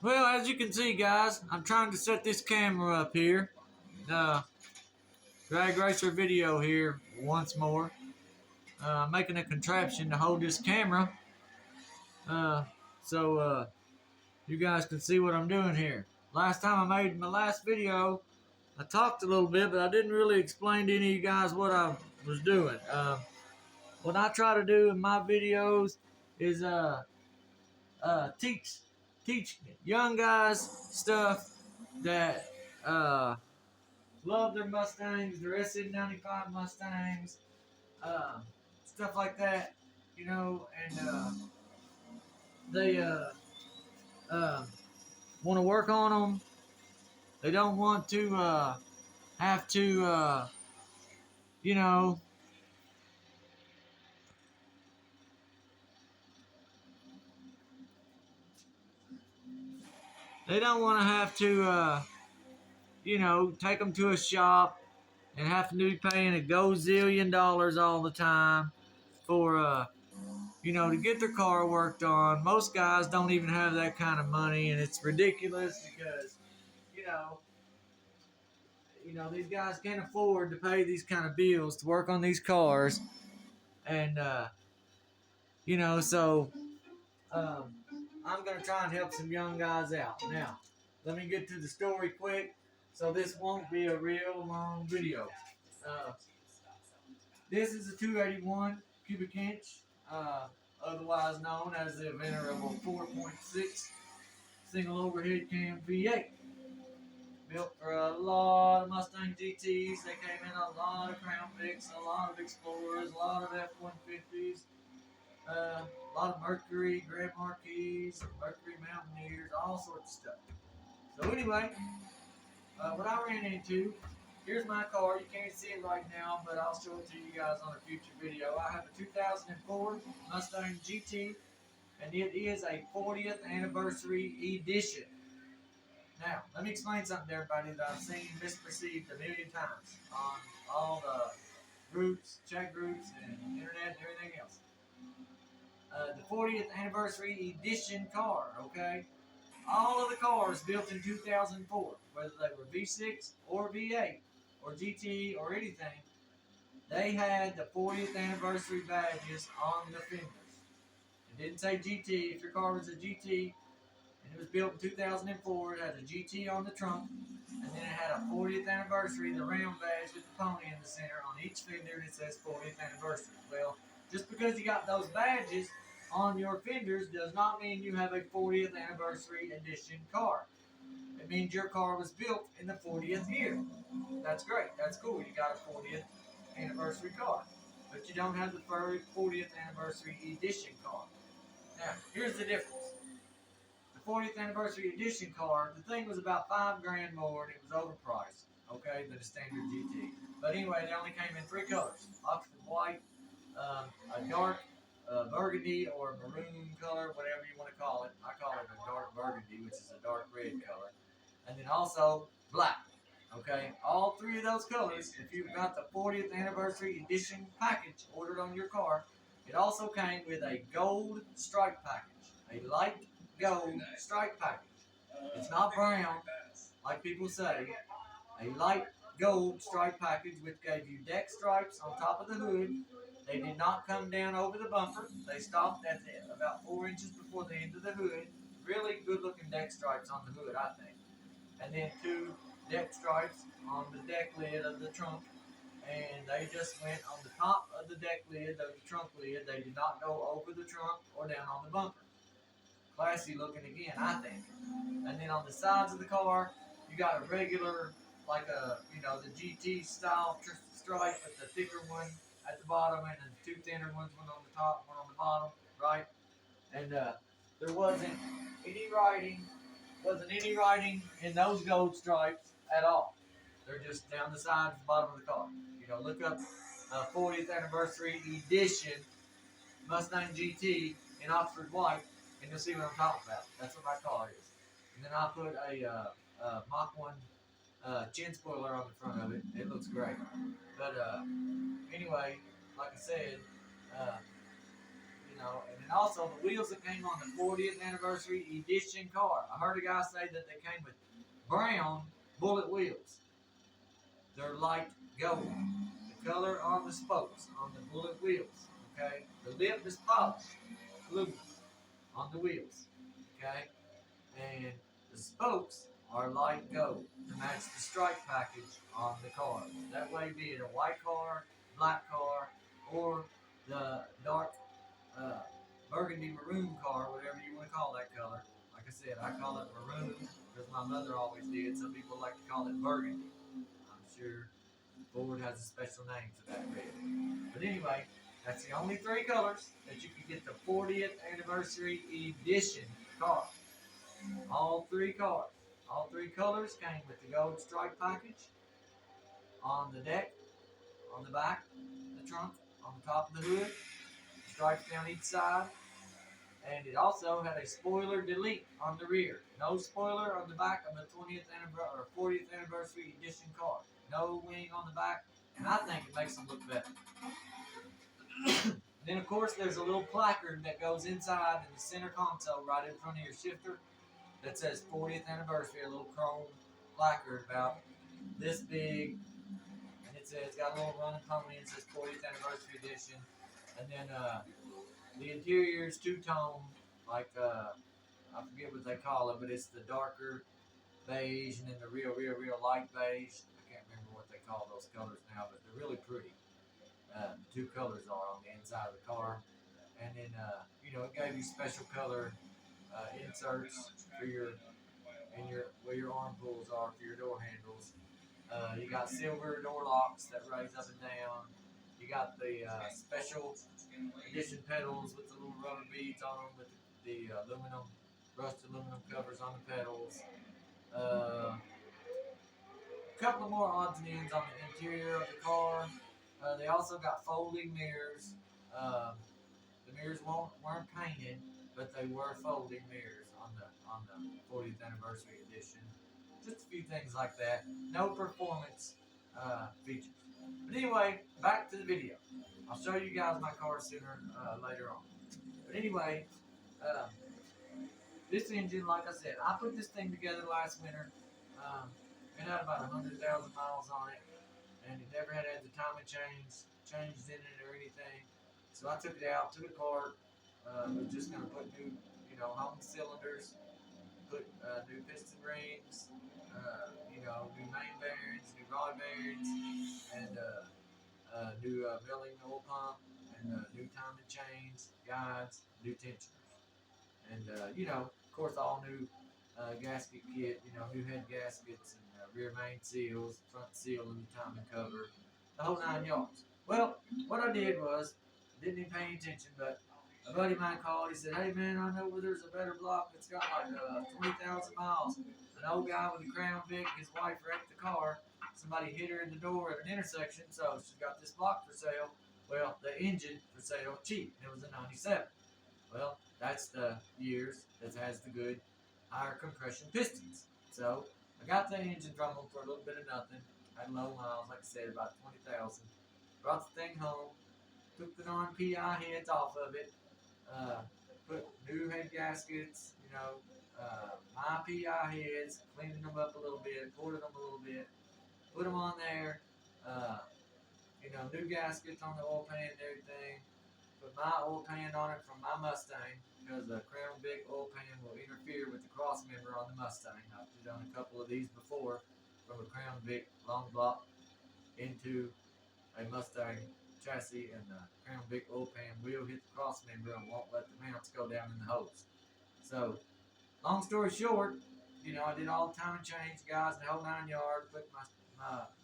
Well, as you can see, guys, I'm trying to set this camera up here. Drag racer video here once more. Making a contraption to hold this camera. So you guys can see what I'm doing here. Last time I made my last video, I talked a little bit, but I didn't really explain to any of you guys what I was doing. What I try to do in my videos is teach young guys stuff that love their Mustangs, their SN95 Mustangs, uh, stuff like that, and they uh, want to work on them. They don't want to have to, you know, they don't want to have to, take them to a shop and have to be paying a gazillion dollars all the time for, to get their car worked on. Most guys don't even have that kind of money, and it's ridiculous because, you know, these guys can't afford to pay these kind of bills to work on these cars, and so um, I'm gonna try and help some young guys out. Now, let me get to the story quick, so this won't be a real long video. Uh, this is a 281 cubic inch, otherwise known as the venerable 4.6 single overhead cam V8. Built for a lot of Mustang G.T s. They came in a lot of Crown Vics, a lot of Explorers, a lot of F-150s, a lot of Mercury, Grand Marquis, Mercury Mountaineers, all sorts of stuff. So anyway, what I ran into, here's my car. You can't see it right now, but I'll show it to you guys on a future video. I have a 2004 Mustang GT, and it is a 40th anniversary edition. Now, let me explain something to everybody that I've seen misperceived a million times on all the groups, chat groups, and internet and everything else. The 40th anniversary edition car, okay? All of the cars built in 2004, whether they were V6 or V8 or GT or anything, they had the 40th anniversary badges on the fenders. It didn't say GT. If your car was a GT, and it was built in 2004. It had a GT on the trunk, and then it had a 40th anniversary, the round badge with the pony in the center on each fender, and it says 40th anniversary. Well, just because you got those badges on your fenders does not mean you have a 40th anniversary edition car. It means your car was built in the 40th year. That's great. That's cool. You got a 40th anniversary car. But you don't have the 40th anniversary edition car. Now, here's the difference. The 40th anniversary edition car, the thing was about $5,000 more, and it was overpriced, okay, than a standard GT. But anyway, they only came in three colors: Oxford white, a dark burgundy or maroon color, whatever you want to call it. I call it a dark burgundy, which is a dark red color, and then also black. Okay, all three of those colors. If you've got the 40th anniversary edition package ordered on your car, it also came with a gold stripe package, a light gold stripe package. It's not brown, like people say. A light gold stripe package, which gave you deck stripes on top of the hood. They did not come down over the bumper. They stopped at about 4 inches before the end of the hood. Really good looking deck stripes on the hood, I think. And then two deck stripes on the deck lid of the trunk. And they just went on the top of the deck lid, of the trunk lid. They did not go over the trunk or down on the bumper. Classy looking again, I think. And then on the sides of the car, you got a regular, like the GT style stripe with the thicker one at the bottom and the two thinner ones, one on the top, one on the bottom, right? And there wasn't any writing in those gold stripes at all. They're just down the sides, the bottom of the car. Look up 40th anniversary edition Mustang GT in Oxford white, and you'll see what I'm talking about. That's what my car is. And then I put a Mach 1 chin spoiler on the front of it. It looks great. But anyway, like I said, uh, you know. And then also the wheels that came on the 40th anniversary edition car. I heard a guy say that they came with brown bullet wheels. They're light gold. The color on the spokes on the bullet wheels. Okay, the lip is polished blue on the wheels. Okay, and the spokes are light gold to match the stripe package on the car. That way, be it a white car, black car, or the dark uh, burgundy maroon car, whatever you want to call that color. Like I said, I call it maroon because my mother always did. Some people like to call it burgundy. I'm sure Ford has a special name for that red. But anyway, that's the only three colors that you can get the 40th anniversary edition car. All three cars. All three colors came with the gold stripe package on the deck, on the back, the trunk, on the top of the hood, stripes down each side, and it also had a spoiler delete on the rear. No spoiler on the back of the 20th anniversary or 40th anniversary edition car. No wing on the back, and I think it makes them look better. Then of course there's a little placard that goes inside in the center console right in front of your shifter that says 40th anniversary, a little chrome placard about this big, and it says it's got a little running pony and it says 40th anniversary edition, and then the interior is two-tone, like I forget what they call it, but it's the darker beige and then the real light beige. I can't remember what they call those colors now, but they're really pretty. The two colors are on the inside of the car, and then it gave you special color inserts for your where your arm pulls are for your door handles. You got silver door locks that raise up and down. You got the special edition pedals with the little rubber beads on them with the brushed aluminum covers on the pedals. A couple more odds and ends on the interior of the car. They also got folding mirrors. The mirrors weren't painted, but they were folding mirrors on the 40th anniversary edition. Just a few things like that. No performance features. But anyway, back to the video. I'll show you guys my car sooner later on. But anyway, uh, this engine, like I said, I put this thing together last winter. It had about 100,000 miles on it, and it never had the timing changed in it or anything. So I took it out, took it apart. Was just gonna put new, home cylinders, put new piston rings, new main bearings, new rod bearings, and new milling oil pump, and new timing chains, guides, new tensioners, and of course, all new gasket kit. New head gaskets and rear main seals, front seal, and the timing cover, the whole 9 yards. Well, what I did was didn't even pay any attention, but a buddy of mine called. He said, "Hey man, I know where there's a better block that's got like 20,000 miles." An old guy with a Crown Vic, his wife wrecked the car. Somebody hit her in the door at an intersection, so she's got this block for sale. Well, the engine for sale, cheap. It was a '97. Well, that's the years that has the good higher compression pistons. So I got the engine from them for a little bit of nothing. Had low miles, like I said, about 20,000. Brought the thing home, took the non-PI heads off of it, put new head gaskets, my PI heads, cleaning them up a little bit, ported them a little bit, put them on there, new gaskets on the oil pan and everything. Put my oil pan on it from my Mustang because the Crown Vic oil pan will interfere with the cross member on the Mustang. I've done a couple of these before from a Crown Vic long block into a Mustang chassis, and the Crown Vic oil pan will hit the cross member and won't let the mounts go down in the hose. So, long story short, I did all the time and change, guys, in the whole 9 yards, put my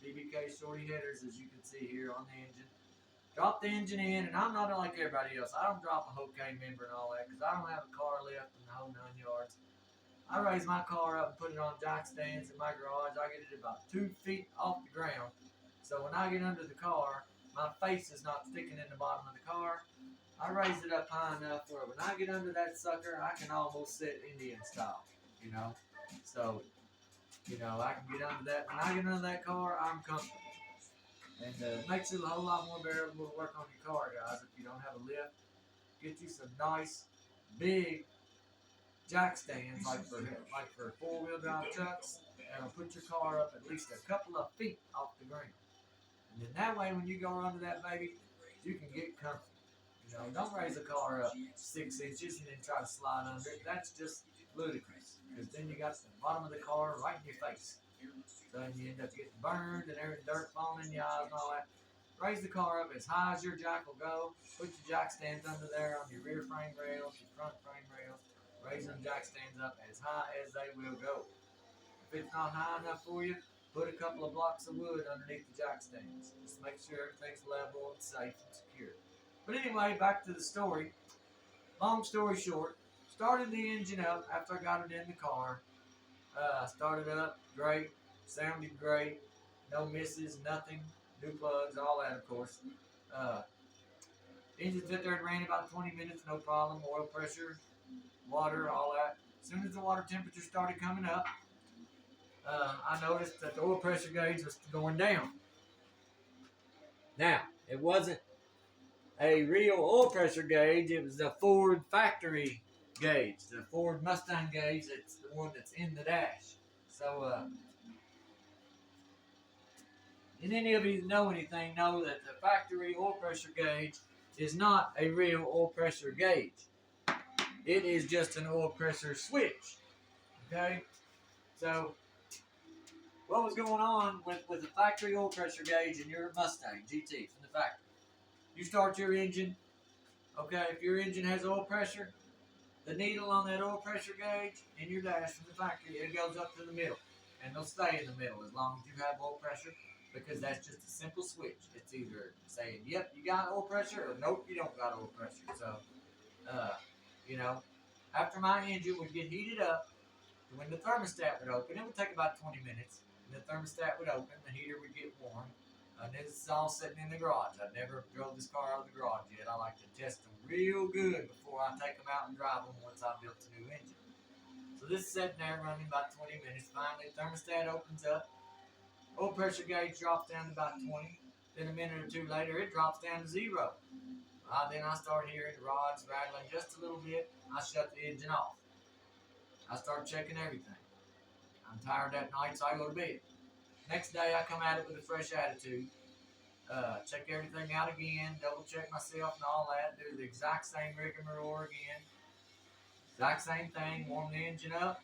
BBK shorty headers, as you can see here, on the engine. Drop the engine in, and I'm not like everybody else. I don't drop a whole K member and all that because I don't have a car left in the whole 9 yards. I raise my car up and put it on jack stands in my garage. I get it about 2 feet off the ground. So when I get under the car, my face is not sticking in the bottom of the car. I raise it up high enough where when I get under that sucker, I can almost sit Indian style, So, I can get under that. When I get under that car, I'm comfortable. And it makes it a whole lot more bearable to work on your car, guys, if you don't have a lift. get you some nice big jack stands like for 4-wheel drive trucks, and will put your car up at least a couple of feet off the ground. And then that way, when you go under that baby, you can get comfy. You know, don't raise a car up 6 inches and then try to slide under it. That's just ludicrous. Because then you got the bottom of the car right in your face. So then you end up getting burned and there's dirt falling in your eyes and all that. Raise the car up as high as your jack will go. Put your jack stands under there on your rear frame rails, your front frame rails. Raise them jack stands up as high as they will go. If it's not high enough for you, put a couple of blocks of wood underneath the jack stands. Just make sure everything's level and safe and secure. But anyway, back to the story. Long story short, started the engine up after I got it in the car. Started up great, sounded great, no misses, nothing, new plugs, all that of course. Engine sit there and ran about 20 minutes, no problem. Oil pressure, water, all that. As soon as the water temperature started coming up, I noticed that the oil pressure gauge was going down. Now, it wasn't a real oil pressure gauge, it was the Ford factory gauge, the Ford Mustang gauge. It's the one that's in the dash. So, and any of you that know anything know that the factory oil pressure gauge is not a real oil pressure gauge. It is just an oil pressure switch. Okay? So, what was going on with the factory oil pressure gauge in your Mustang GT from the factory? You start your engine, okay, if your engine has oil pressure, the needle on that oil pressure gauge in your dash from the factory, it goes up to the middle. And they'll stay in the middle as long as you have oil pressure, because that's just a simple switch. It's either saying, yep, you got oil pressure, or nope, you don't got oil pressure. So, you know, after my engine would get heated up, when the thermostat would open, it would take about 20 minutes. And the thermostat would open, the heater would get warm. And this is all sitting in the garage. I've never drove this car out of the garage yet. I like to test them real good before I take them out and drive them once I've built a new engine. So this is sitting there running about 20 minutes. Finally, the thermostat opens up. Oil pressure gauge drops down to about 20. Then a minute or two later, it drops down to 0. Then I start hearing the rods rattling just a little bit. I shut the engine off. I start checking everything. I'm tired that night, so I go to bed. Next day, I come at it with a fresh attitude. Check everything out again, double check myself and all that, do the exact same rigmarole again. Exact same thing, warm the engine up.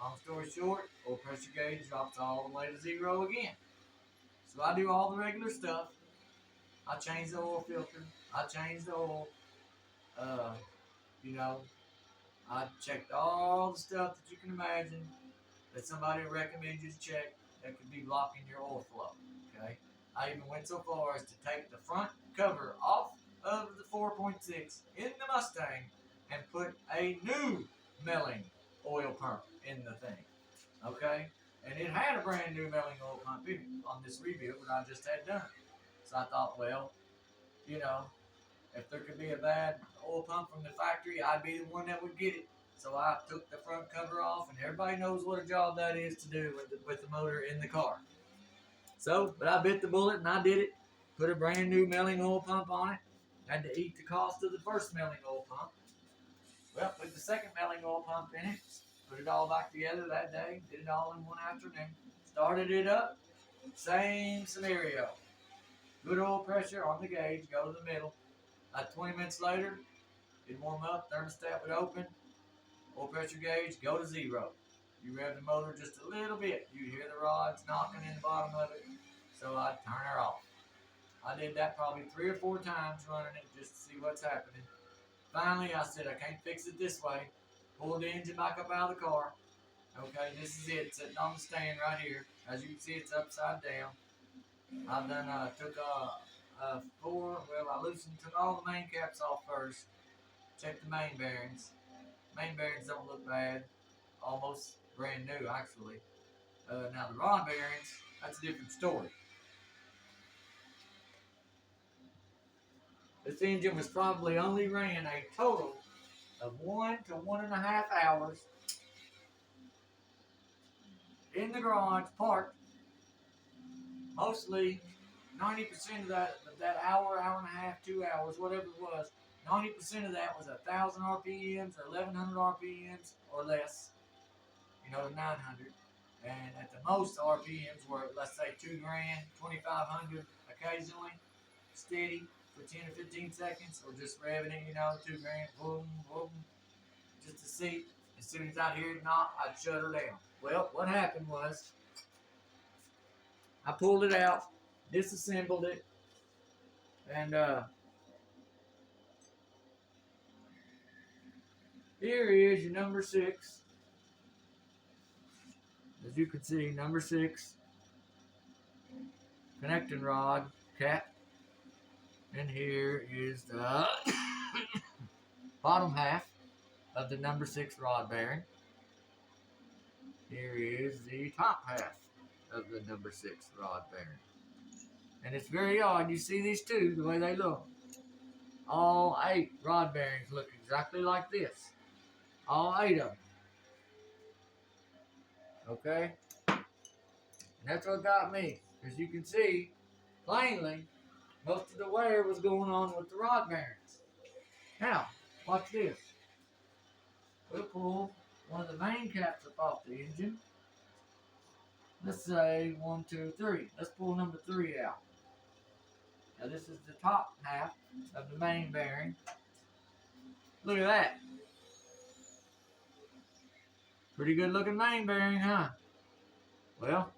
Long story short, oil pressure gauge drops all the way to 0 again. So I do all the regular stuff. I change the oil filter. I change the oil. You know, I checked all the stuff that you can imagine that somebody would recommend you to check that could be blocking your oil flow. Okay. I even went so far as to take the front cover off of the 4.6 in the Mustang and put a new milling oil pump in the thing. Okay? And it had a brand new milling oil pump in it on this rebuild that I just had done. So I thought, well, you know, if there could be a bad oil pump from the factory, I'd be the one that would get it. So I took the front cover off, and everybody knows what a job that is to do with the motor in the car. So, but I bit the bullet and I did it. Put a brand new milling oil pump on it. Had to eat the cost of the first milling oil pump. Well, put the second milling oil pump in it. Put it all back together that day. Did it all in one afternoon. Started it up. Same scenario. Good oil pressure on the gauge. Go to the middle. 20 minutes later, it'd warm up. Thermostat would open. Oil pressure gauge, go to 0. You rev the motor just a little bit. You hear the rods knocking in the bottom of it. So I'd turn her off. I did that probably 3 or 4 times running it just to see what's happening. Finally, I said, I can't fix it this way. Pulled the engine back up out of the car. Okay, this is it, sitting on the stand right here. As you can see, it's upside down. I've done, took I took all the main caps off first. Checked the main bearings. Main bearings don't look bad. Almost brand new, actually. Now, the rod bearings, that's a different story. This engine was probably only ran a total of 1 to 1.5 hours in the garage, parked. Mostly 90% of that hour, hour and a half, 2 hours, whatever it was 90% of that was 1,000 RPMs or 1,100 RPMs or less, you know, 900. And at the most RPMs were, let's say, 2 grand, 2,500 occasionally, steady for 10 to 15 seconds, or just revving it, you know, 2 grand, boom, boom, just to see. As soon as I'd hear it knock, I'd shut her down. Well, what happened was, I pulled it out, disassembled it, and here is your number 6. As you can see, number 6 connecting rod cap. And here is the bottom half of the number 6 rod bearing. Here is the top half of the number 6 rod bearing. And it's very odd. You see these two, the way they look. All 8 rod bearings look exactly like this. All 8 of them. Okay? And that's what got me. As you can see, plainly, most of the wear was going on with the rod bearings. Now, watch this. We'll pull one of the main caps up off the engine. Let's say 1, 2, 3. Let's pull number 3 out. Now this is the top half of the main bearing. Look at that. Pretty good looking main bearing, huh? Well,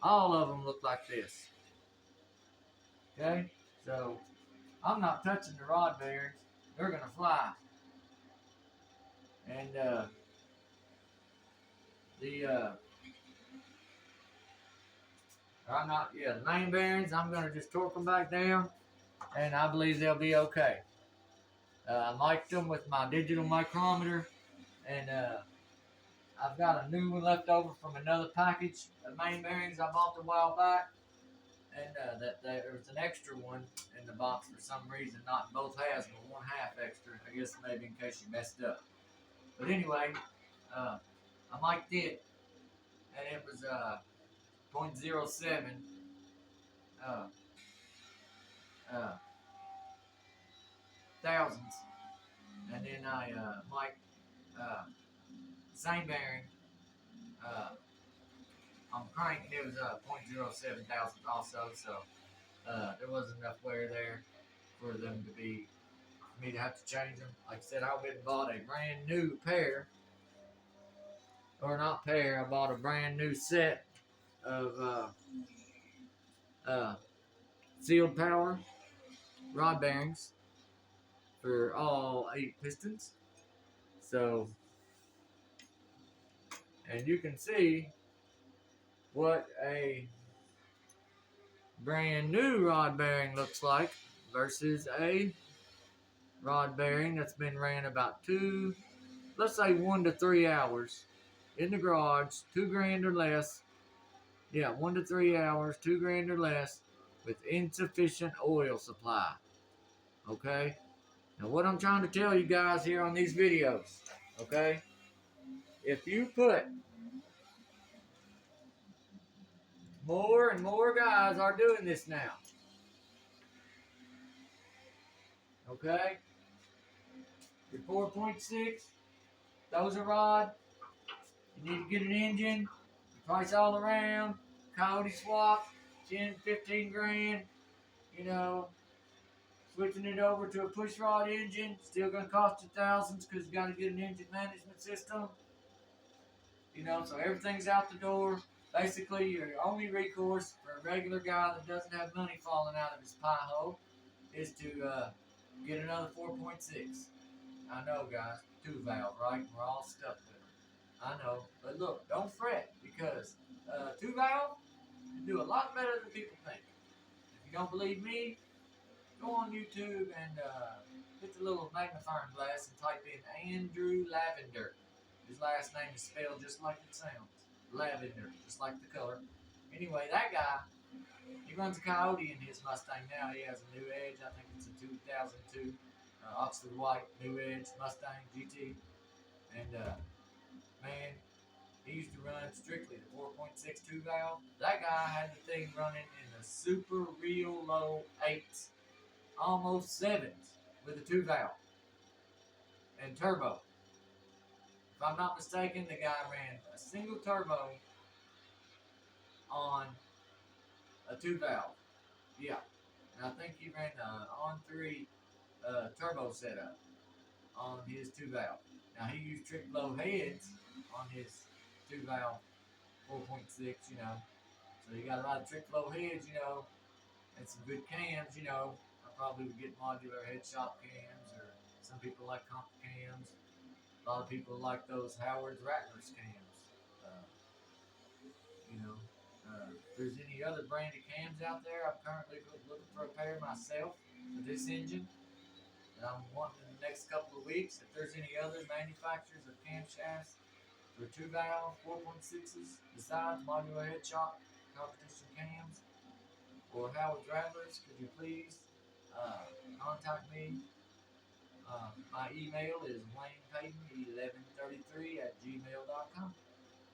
all of them look like this. Okay? So, I'm not touching the rod bearings. They're going to fly. And, the main bearings, I'm going to just torque them back down, and I believe they'll be okay. I mic'd them with my digital micrometer, and I've got a new one left over from another package of main bearings I bought a while back, and there was an extra one in the box for some reason, not both halves, but one half extra, I guess maybe in case you messed up. But anyway, I mic'd it, and it was 0.07 thousandths, and then I mic'd same bearing on crank, and it was 0.07 thousandths also, so there wasn't enough wear there for them to be, for me to have to change them. Like I said, I went and bought a brand new pair, or not pair, I bought a brand new set of sealed power rod bearings for all 8 pistons. So, and you can see what a brand new rod bearing looks like versus a rod bearing that's been ran about 2, let's say 1 to 3 hours in the garage, 2 grand or less. Yeah, 1 to 3 hours, 2 grand or less, with insufficient oil supply. Okay? Now what I'm trying to tell you guys here on these videos, okay? If you put, more and more guys are doing this now. Okay? Your 4.6, those are rod. You need to get an engine. Price all around. Coyote swap, 10, 15 grand. You know, switching it over to a push rod engine, still going to cost you thousands because you got to get an engine management system. You know, so everything's out the door. Basically, your only recourse for a regular guy that doesn't have money falling out of his pie hole is to get another 4.6. I know, guys, 2 valve, right? We're all stuck with it. I know, but look, don't fret, because 2 valve can do a lot better than people think. If you don't believe me, go on YouTube and hit the little magnifying glass and type in Andrew Lavender. His last name is spelled just like it sounds. Lavender, just like the color. Anyway, that guy, he runs a Coyote in his Mustang now. He has a new Edge. I think it's a 2002 Oxford White New Edge Mustang G.T. And, man, he used to run strictly the 4.62 valve. That guy had the thing running in the super real low 8s, almost 7s with a 2 valve. and turbo. If I'm not mistaken, the guy ran a single turbo on a 2 valve. Yeah. And I think he ran the on 3 turbo setup on his 2 valve. Now he used trick blow heads on his 2 valve 4.6, So you got a lot of trick blow heads, and some good cams, I probably would get modular head shop cams, or some people like comp cams. A lot of people like those Howard's Rattlers cams. Uh, you know, if there's any other brand of cams out there, I'm currently looking for a pair myself for this engine. And I'm wanting in the next couple of weeks, if there's any other manufacturers of camshafts for 2 valve 4.6s besides modular head shop competition cams or Howard Rattlers, could you please uh, contact me? My email is WaynePayton1133 at gmail.com.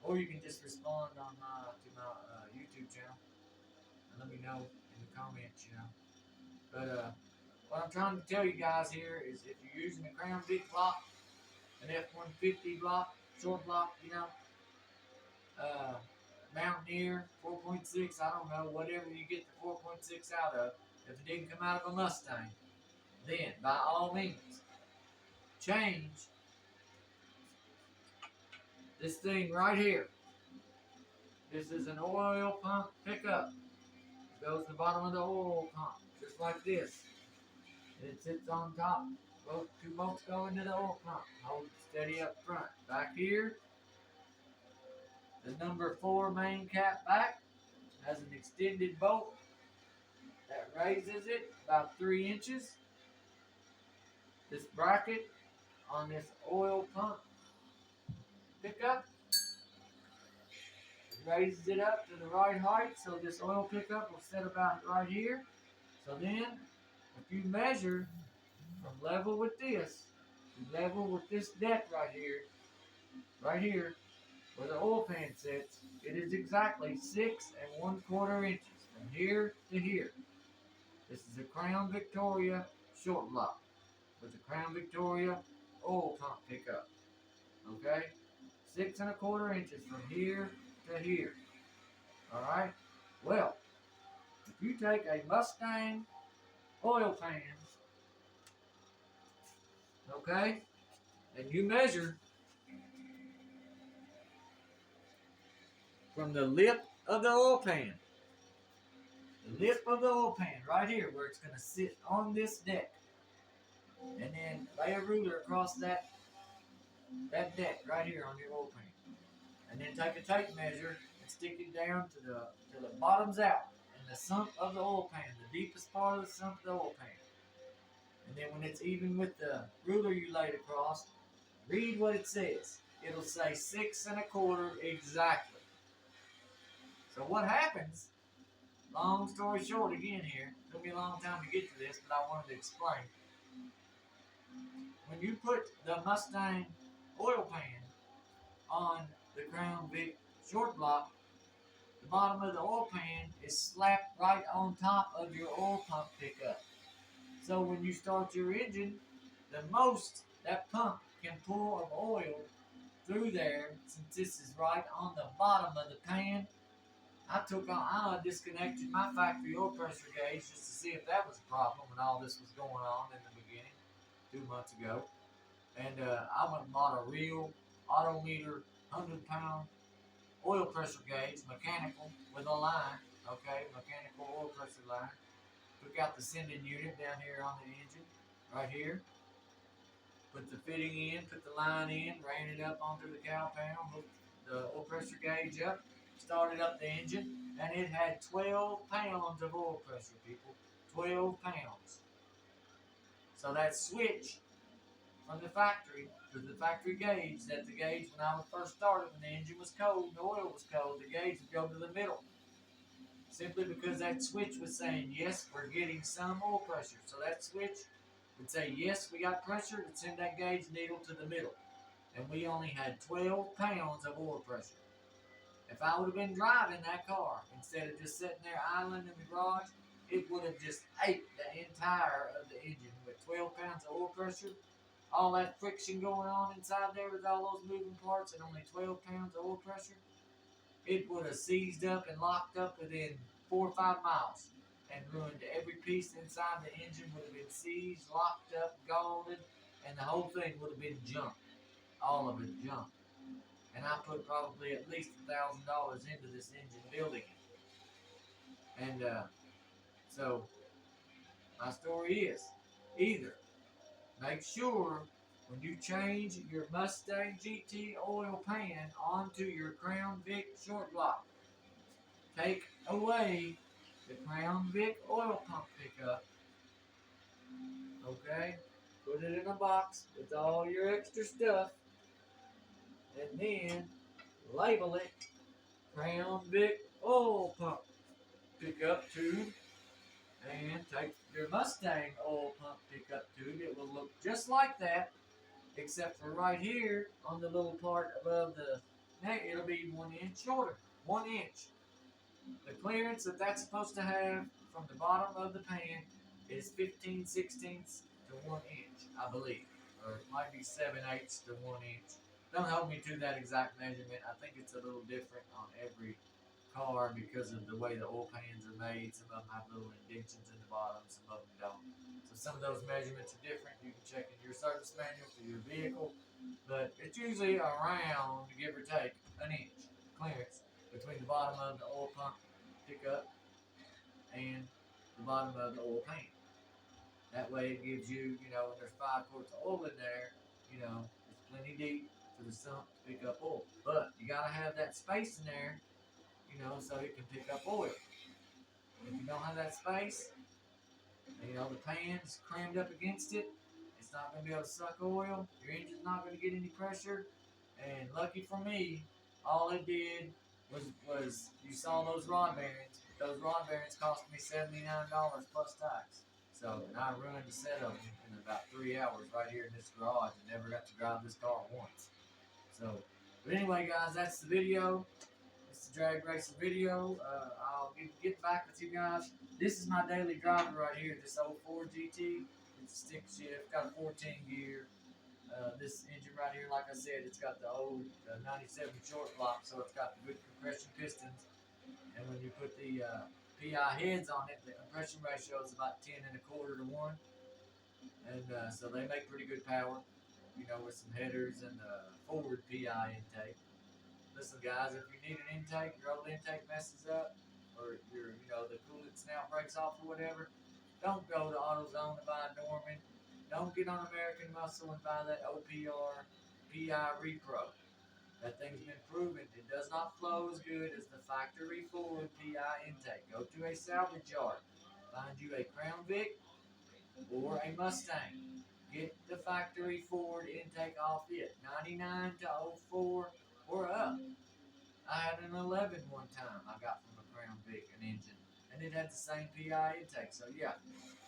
Or you can just respond on to my YouTube channel and let me know in the comments. But what I'm trying to tell you guys here is if you're using a Crown Vic block, an F-150 block, short block, uh, Mountaineer 4.6, I don't know, whatever you get the 4.6 out of, if it didn't come out of a Mustang, then by all means, change this thing right here. This is an oil pump pickup. It goes to the bottom of the oil pump, just like this. It sits on top. Both two bolts go into the oil pump. Hold it steady up front. Back here, the number 4 main cap back has an extended bolt that raises it about 3 inches. This bracket on this oil pump pickup raises it up to the right height, so this oil pickup will sit about right here. So then, if you measure from level with this, level with this deck right here, where the oil pan sits, it is exactly 6 1/4 inches from here to here. This is a Crown Victoria short block with a Crown Victoria oil pump pickup. Okay? 6 1/4 inches from here to here. Alright? Well, if you take a Mustang oil pan, okay, and you measure from the lip of the oil pan, right here, where it's going to sit on this deck, and then lay a ruler across that deck right here on your oil pan, and then take a tape measure and stick it down to the bottoms out in the sump of the oil pan, the deepest part of the sump of the oil pan. And then when it's even with the ruler you laid across, read what it says. It'll say 6 1/4 exactly. So what happens, long story short again here, took me a long time to get to this, but I wanted to explain. When you put the Mustang oil pan on the Crown Vic short block, the bottom of the oil pan is slapped right on top of your oil pump pickup. So when you start your engine, the most that pump can pull of oil through there, since this is right on the bottom of the pan, I disconnected my factory oil pressure gauge just to see if that was a problem when all this was going on in the beginning, 2 months ago. And I went and bought a real Autometer 100-pound oil pressure gauge, mechanical, with a line, okay, mechanical oil pressure line. Took out the sending unit down here on the engine, right here. Put the fitting in, put the line in, ran it up onto the cow panel, hooked the oil pressure gauge up, started up the engine, and it had 12 pounds of oil pressure, people. 12 pounds. So that switch from the factory to the factory gauge, that the gauge when I first started, when the engine was cold, the oil was cold, the gauge would go to the middle. Simply because that switch was saying, yes, we're getting some oil pressure. So that switch would say, yes, we got pressure, would send that gauge needle to the middle. And we only had 12 pounds of oil pressure. If I would have been driving that car instead of just sitting there idling in the garage, it would have just ate the entire of the engine with 12 pounds of oil pressure. all that friction going on inside there with all those moving parts and only 12 pounds of oil pressure, it would have seized up and locked up within 4 or 5 miles and ruined every piece inside the engine. Would have been seized, locked up, galled, and the whole thing would have been junked. All of it junked. And I put probably at least $1,000 into this engine building it. And so my story is either make sure when you change your Mustang GT oil pan onto your Crown Vic short block, take away the Crown Vic oil pump pickup, okay? Put it in a box with all your extra stuff, and then label it Crown Vic oil pump pickup tube, and take your Mustang oil pump pickup tube. It will look just like that, except for right here on the little part above the neck, it'll be 1 inch shorter. 1 inch. The clearance that that's supposed to have from the bottom of the pan is 15/16 to 1 inch, I believe. Or it might be 7/8 to 1 inch. Don't hold me to that exact measurement. I think it's a little different on every car because of the way the oil pans are made. Some of them have little indentions in the bottom, some of them don't. So some of those measurements are different. You can check in your service manual for your vehicle, but it's usually around, give or take, 1 inch clearance between the bottom of the oil pump pickup and the bottom of the oil pan. That way it gives you, when there's 5 quarts of oil in there, it's plenty deep for the sump to pick up oil. But you gotta have that space in there, so it can pick up oil. If you don't have that space, the pan's crammed up against it, it's not going to be able to suck oil. Your engine's not going to get any pressure. And lucky for me, all it did was you saw those rod bearings. Those rod bearings cost me $79 plus tax. So, and I ruined a set of them in about 3 hours right here in this garage and never got to drive this car once. So, but anyway, guys, that's the video. It's the drag racer video. I'll get back with you guys. This is my daily driver right here. This old Ford GT. It's a stick shift. Got a 14 gear. This engine right here, like I said, it's got the old 97 short block, so it's got the good compression pistons. And when you put the PI heads on it, the compression ratio is about 10 1/4 to 1. And so they make pretty good power, with some headers and forward PI intake. Listen, guys, if you need an intake, your old intake messes up, or the coolant snout breaks off or whatever, don't go to AutoZone to buy a Norman. Don't get on American Muscle and buy that OPR PI Repro. That thing's been proven. It does not flow as good as the factory forward PI intake. Go to a salvage yard. Find you a Crown Vic or a Mustang. Get the factory forward intake off it. 99 to 04 or up. I had an 11 one time I got from a Crown Vic, an engine, and it had the same PI intake. So yeah,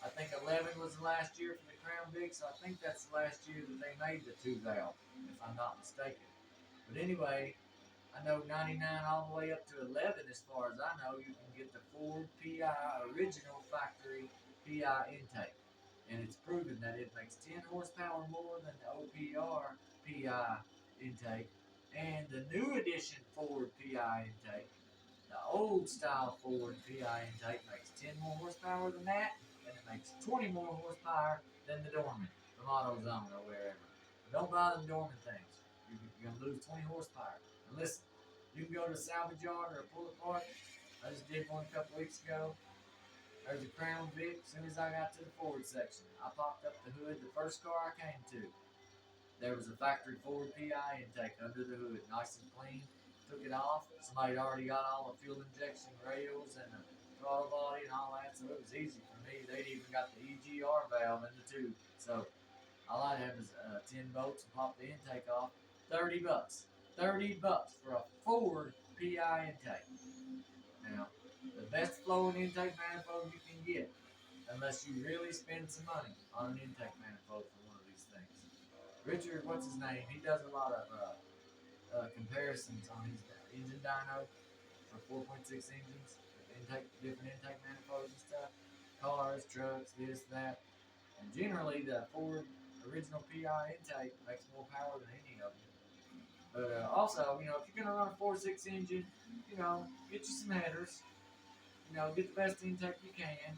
I think 11 was the last year for the Crown Vic, so I think that's the last year that they made the 2-valve, if I'm not mistaken. But anyway, I know 99 all the way up to 11, as far as I know, you can get the Ford PI original factory PI intake. And it's proven that it makes 10 horsepower more than the OPR PI intake. And the new edition Ford PI intake, the old style Ford PI intake, makes 10 more horsepower than that, and it makes 20 more horsepower than the Dorman from AutoZone or wherever. But don't buy them Dorman things. You're going to lose 20 horsepower. And listen, you can go to a salvage yard or a pull apart. I just did one a couple weeks ago. There's a Crown Vic. As soon as I got to the Ford section, I popped up the hood. The first car I came to, there was a factory Ford PI intake under the hood, nice and clean. Took it off. Somebody had already got all the fuel injection rails and the throttle body and all that, so it was easy for me. They'd even got the EGR valve in the tube. So all I had was 10 bolts and pop the intake off. $30. $30 for a Ford PI intake. Now, the best flowing intake manifold you can get, unless you really spend some money on an intake manifold for one of these things. Richard, what's his name? He does a lot of comparisons on his engine dyno for 4.6 engines, different intake manifolds and stuff. Cars, trucks, this, that. And generally, the Ford original PI intake makes more power than any of them. But also, if you're gonna run a 4.6 engine, get you some headers. Get the best intake you can.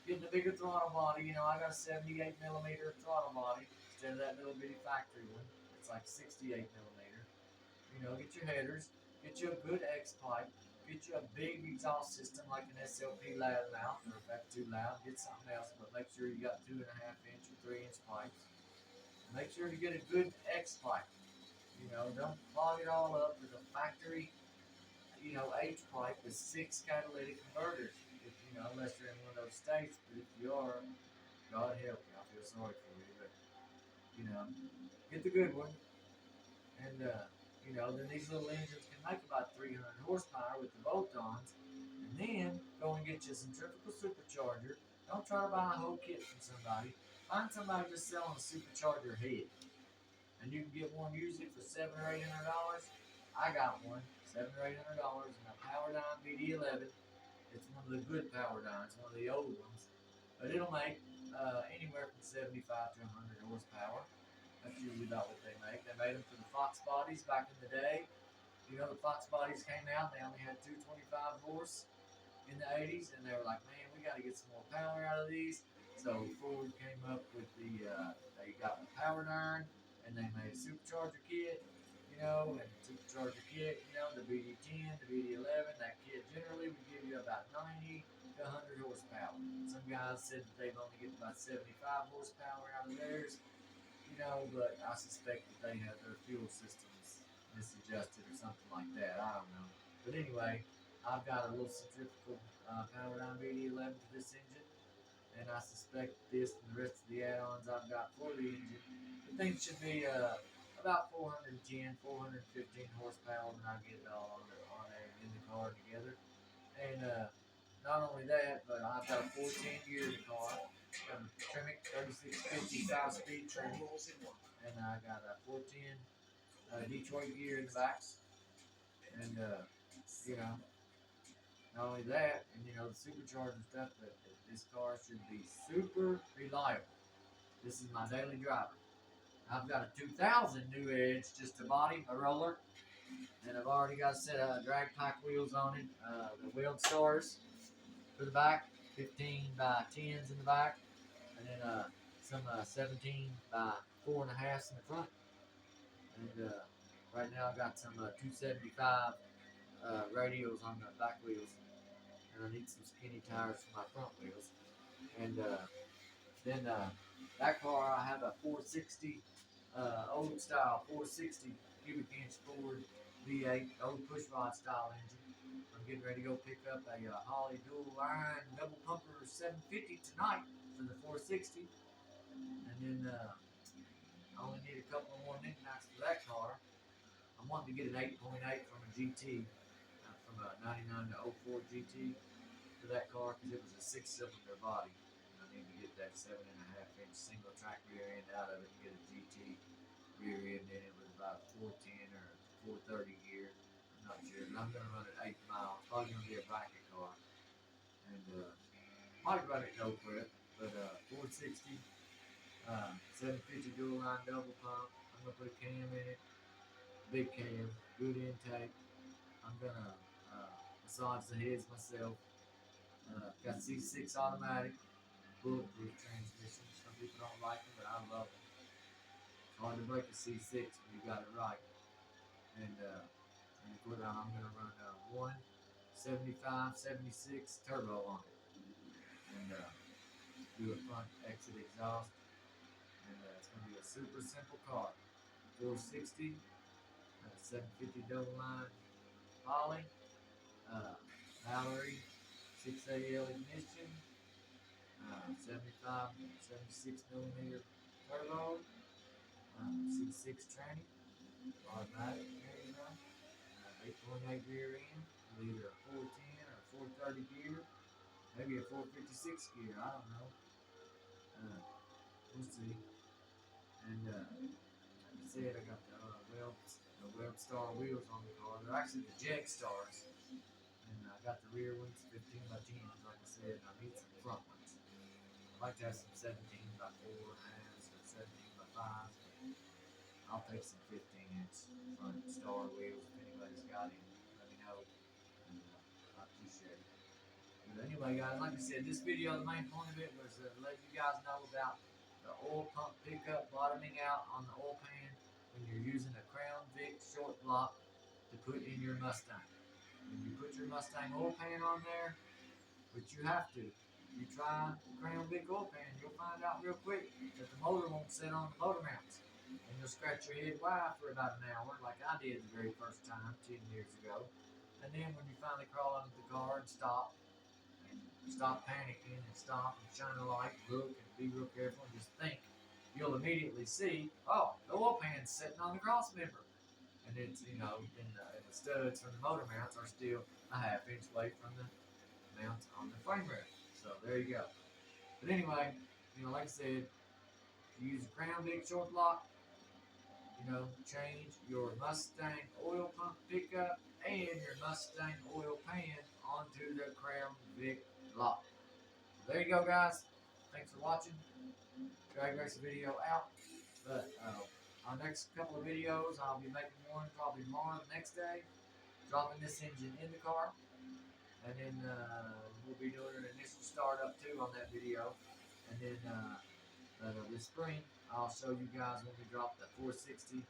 Get the bigger throttle body. I got a 78 millimeter throttle body instead of that little bitty factory one. It's like 68 millimeter. Get your headers. Get you a good X pipe. Get you a big exhaust system like an SLP loud mount, or if that's too loud, get something else. But make sure you got 2.5 inch or 3 inch pipes. Make sure you get a good X pipe. Don't clog it all up with a factory, H pipe with 6 catalytic converters. If unless you're in one of those states, but if you are, God help you. I feel sorry for you, but you know, get the good one. And then these little engines can make about 300 horsepower with the bolt-ons. And then go and get you a centrifugal supercharger. Don't try to buy a whole kit from somebody. Find somebody just selling a supercharger head, and you can get one usually for $700 or $800. I got one, $700 or $800, and a Powerdyne BD11. It's one of the good Powerdynes, one of the old ones, but it'll make anywhere from 75 to 100 horsepower. That's usually about what they make. They made them for the Fox bodies back in the day. The Fox bodies came out, and they only had 225 horse in the 80s, and they were like, man, we got to get some more power out of these. So Ford came up with they got the Powerdyne, and they made a supercharger kit, and supercharger kit, the BD10, the BD11. That kit generally would give you about 90 to 100 horsepower. Some guys said that they've only get about 75 horsepower out of theirs, but I suspect that they have their fuel systems misadjusted or something like that. I don't know. But anyway, I've got a little centrifugal Powerdyne BD11 for this engine, and I suspect this and the rest of the add-ons I've got for the engine, the thing should be about 410, 415 horsepower when I get it all on there in the car together. And not only that, but I've got a 410 gear in the car. Got a Tremec 3650 5-speed trim, and I got a 410 Detroit gear in the back. And you know, not only that, and the supercharger stuff, but this car should be super reliable. This is my daily driver. I've got a 2000 New Edge, just a body, a roller, and I've already got a set of drag pack wheels on it. The wheel stars for the back, 15 by 10s in the back, and then some 17 by 4.5s in the front. And right now I got some 275 radials on the back wheels, and I need some skinny tires for my front wheels. And then that car, I have a 460, old style 460 cubic inch Ford V8, old push rod style engine. I'm getting ready to go pick up a Holley dual line double pumper 750 tonight for the 460. And then I only need a couple more knickknacks for that car. I'm wanting to get an 8.8 from a GT, from a 99 to 04 GT for that car, because it was a 6-cylinder body. And I need to get that 7.5 inch single track rear end out of it and get a GT rear end in it with about 410 or 430 gear. I'm not sure, but I'm going to run it 8 miles. Probably going to be a bracket car. And might run it no prep, but 460, 750 dual line double pump. I'm going to put a cam in it, big cam, good intake. I'm going to massage the heads myself. Got C6 automatic, bulletproof transmission. Some people don't like them, but I love them. It's hard to break a C6 when you got it right. And I'm going to run 175, 76 turbo on it. And do a front exit exhaust. And it's going to be a super simple car. 460, 750 double line poly, Mallory 6AL ignition, 75, 76 millimeter turbo, C6 tranny, automatic, 8.8 rear end, with either a 410 or a 430 gear, maybe a 456 gear, I don't know. We'll see. And like I said, I got the Weld Star wheels on the car. They're actually the Jag Stars. And I got the rear ones 15 by 10s, like I said, and I need some front ones. I'd like to have some 17 by 4.5s or 17 by 5. I'll take some 15-inch front star wheels if anybody's got any. Let me know. And, I appreciate it. But anyway, guys, like I said, this video, the main point of it was to let you guys know about the oil pump pickup bottoming out on the oil pan when you're using a Crown Vic short block to put in your Mustang. When you put your Mustang oil pan on there, which you have to, you try the Crown Vic oil pan, you'll find out real quick that the motor won't sit on the motor mounts. And you'll scratch your head why for about an hour, like I did the very first time 10 years ago. And then when you finally crawl under the car and stop panicking and stop and shine a light, look and be real careful and just think, you'll immediately see, oh, the oil pan's sitting on the cross member. And it's, and the studs from the motor mounts are still a half-inch away from the mounts on the frame rail. So there you go. But anyway, like I said, you use a Crown Vic short block, change your Mustang oil pump pickup and your Mustang oil pan onto the Crown Vic block. So there you go, guys. Thanks for watching. Drag race video out. But our next couple of videos, I'll be making one probably tomorrow, the next day, dropping this engine in the car, and then we'll be doing an initial startup too on that video, and then this spring I'll show you guys when we drop the 460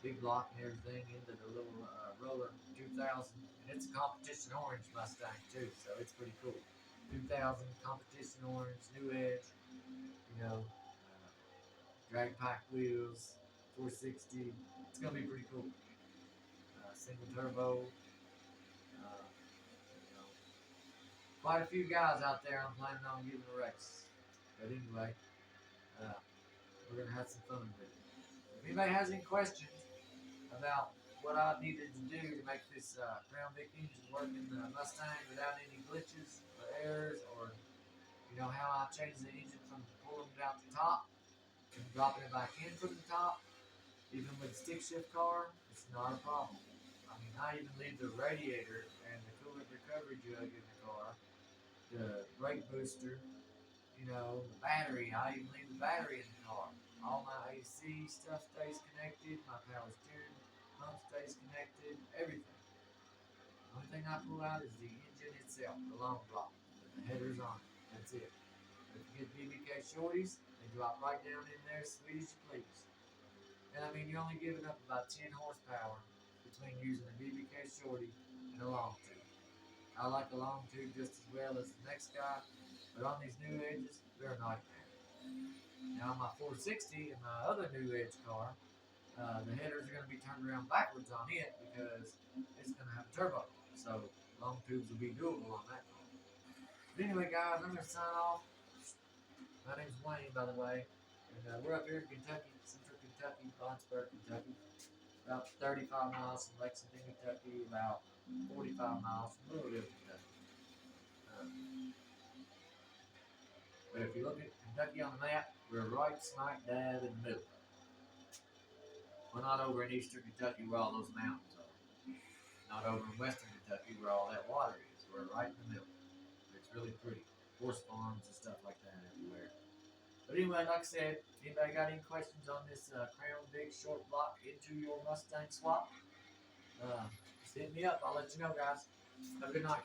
big block and everything into the little roller 2000, and it's a competition orange Mustang too, so it's pretty cool. 2000 competition orange, new edge, drag pack wheels, 460. It's gonna be pretty cool. Single turbo. Uh, you know, Quite a few guys out there I'm planning on giving a race. But anyway, we're gonna have some fun with it. If anybody has any questions about what I needed to do to make this Crown Vic engine work in the Mustang without any glitches or errors, or how I changed the engine from pulling it out the top and dropping it back in from the top, even with the stick shift car, it's not a problem. I mean, I even leave the radiator and the coolant recovery jug in the car, the brake booster, the battery. I even leave the battery in the car. All my AC stuff stays connected. My power steering pump stays connected. Everything. The only thing I pull out is the engine itself, the long block, with the headers on it. That's it. But if you get BBK shorties, they drop right down in there, sweet as you please. And I mean, you're only giving up about 10 horsepower between using a BBK shorty and a long tube. I like a long tube just as well as the next guy, but on these new edges, they're a nightmare. Now, on my 460 and my other new edge car, the headers are going to be turned around backwards on it because it's going to have a turbo. So long tubes will be doable on that car. But anyway, guys, I'm going to sign off. My name's Wayne, by the way, and we're up here in Kentucky, Central Kentucky, Lawrenceburg, Kentucky. About 35 miles from Lexington, Kentucky, about 45 miles from Louisville, Kentucky. But if you look at Kentucky on the map, we're right smack dab in the middle. We're not over in eastern Kentucky where all those mountains are. Not over in western Kentucky where all that water is. We're right in the middle. It's really pretty. Horse farms and stuff like that everywhere. But anyway, like I said, anybody got any questions on this Crown Vic short block into your Mustang swap? Just hit me up. I'll let you know, guys. Have a good night.